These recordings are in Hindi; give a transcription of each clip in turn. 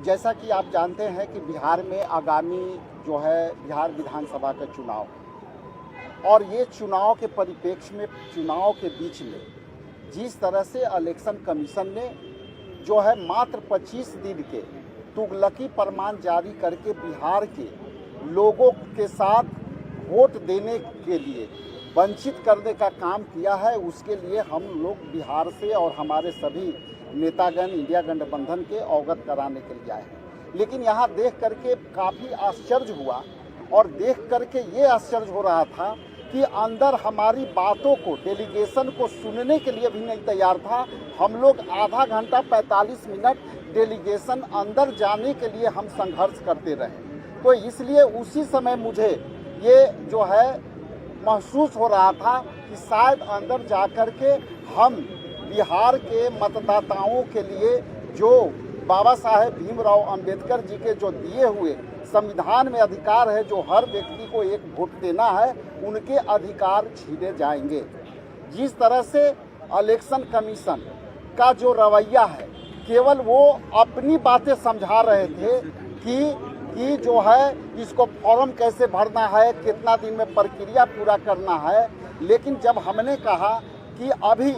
जैसा कि आप जानते हैं कि बिहार में आगामी जो है बिहार विधानसभा का चुनाव, और ये चुनाव के परिप्रेक्ष्य में, चुनाव के बीच में जिस तरह से इलेक्शन कमीशन ने जो है मात्र 25 दिन के तुगलकी फरमान जारी करके बिहार के लोगों के साथ वोट देने के लिए वंचित करने का काम किया है, उसके लिए हम लोग बिहार से और हमारे सभी नेतागण इंडिया गठबंधन के अवगत कराने के लिए आए हैं। लेकिन यहाँ देख करके काफ़ी आश्चर्य हुआ, और देख करके ये आश्चर्य हो रहा था कि अंदर हमारी बातों को, डेलीगेशन को सुनने के लिए भी नहीं तैयार था। हम लोग आधा घंटा 45 मिनट डेलीगेशन अंदर जाने के लिए हम संघर्ष करते रहे। तो इसलिए उसी समय मुझे ये जो है महसूस हो रहा था कि शायद अंदर जाकर के हम बिहार के मतदाताओं के लिए जो बाबा साहेब भीमराव अंबेडकर जी के जो दिए हुए संविधान में अधिकार है, जो हर व्यक्ति को एक वोट देना है, उनके अधिकार छीने जाएंगे। जिस तरह से इलेक्शन कमीशन का जो रवैया है, केवल वो अपनी बातें समझा रहे थे कि जो है इसको फॉर्म कैसे भरना है, कितना दिन में प्रक्रिया पूरा करना है। लेकिन जब हमने कहा कि अभी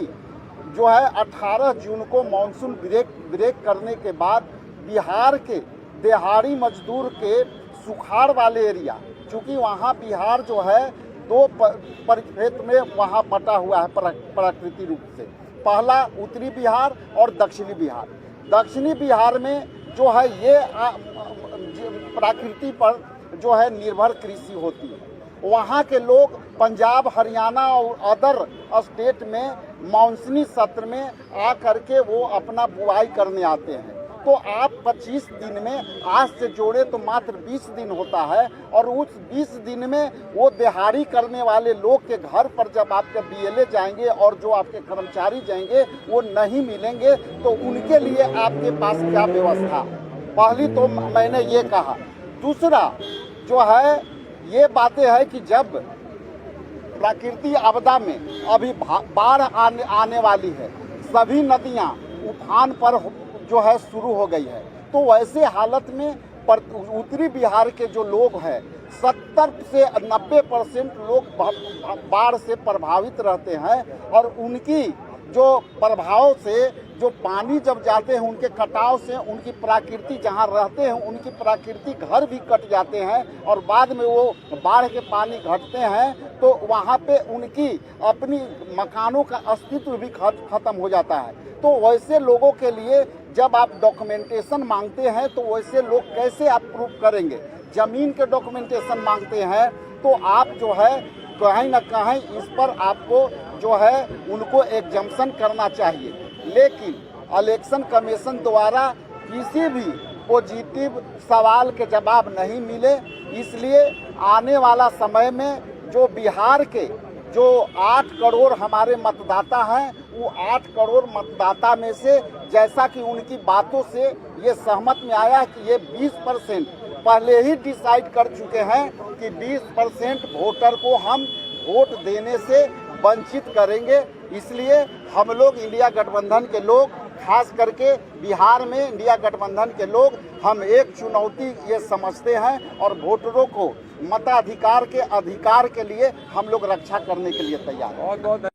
जो है 18 जून को मानसून ब्रेक करने के बाद बिहार के दिहाड़ी मजदूर के सुखाड़ वाले एरिया, चूँकि वहाँ बिहार जो है दो परिक्षेत्र में वहाँ बटा हुआ है प्राकृतिक रूप से। पहला उत्तरी बिहार और दक्षिणी बिहार। दक्षिणी बिहार में जो है ये प्रकृति पर जो है निर्भर कृषि होती है। वहाँ के लोग पंजाब, हरियाणा और अदर स्टेट में मानसूनी सत्र में आ करके वो अपना बुआई करने आते हैं। तो आप 25 दिन में आज से जोड़े तो मात्र 20 दिन होता है, और उस 20 दिन में वो दिहाड़ी करने वाले लोग के घर पर जब आपके बीएलए जाएंगे और जो आपके कर्मचारी जाएंगे वो नहीं मिलेंगे, तो उनके लिए आपके पास क्या व्यवस्था। पहली तो मैंने ये कहा। दूसरा जो है ये बातें है कि जब प्राकृतिक आपदा में अभी बाढ़ आने वाली है, सभी नदियां उफान पर जो है शुरू हो गई है, तो वैसे हालत में उत्तरी बिहार के जो लोग हैं 70 से 90% लोग बाढ़ से प्रभावित रहते हैं, और उनकी जो प्रभाव से जो पानी जब जाते हैं उनके कटाव से उनकी प्रकृति जहाँ रहते हैं उनकी प्रकृति घर भी कट जाते हैं, और बाद में वो बाढ़ के पानी घटते हैं तो वहाँ पे उनकी अपनी मकानों का अस्तित्व भी खत्म हो जाता है। तो वैसे लोगों के लिए जब आप डॉक्यूमेंटेशन मांगते हैं तो वैसे लोग कैसे आप प्रूफ करेंगे। ज़मीन के डॉक्यूमेंटेशन मांगते हैं तो आप जो है कहीं ना कहीं इस पर आपको जो है उनको एग्जम्पशन करना चाहिए। लेकिन इलेक्शन कमीशन द्वारा किसी भी पॉजिटिव सवाल के जवाब नहीं मिले, इसलिए आने वाला समय में जो बिहार के जो 8 करोड़ हमारे मतदाता हैं, वो 8 करोड़ मतदाता में से जैसा कि उनकी बातों से ये सहमत में आया कि ये 20% पहले ही डिसाइड कर चुके हैं कि 20% वोटर को हम वोट देने से वंचित करेंगे। इसलिए हम लोग इंडिया गठबंधन के लोग, खास करके बिहार में इंडिया गठबंधन के लोग, हम एक चुनौती ये समझते हैं और वोटरों को मताधिकार के अधिकार के लिए हम लोग रक्षा करने के लिए तैयार हैं।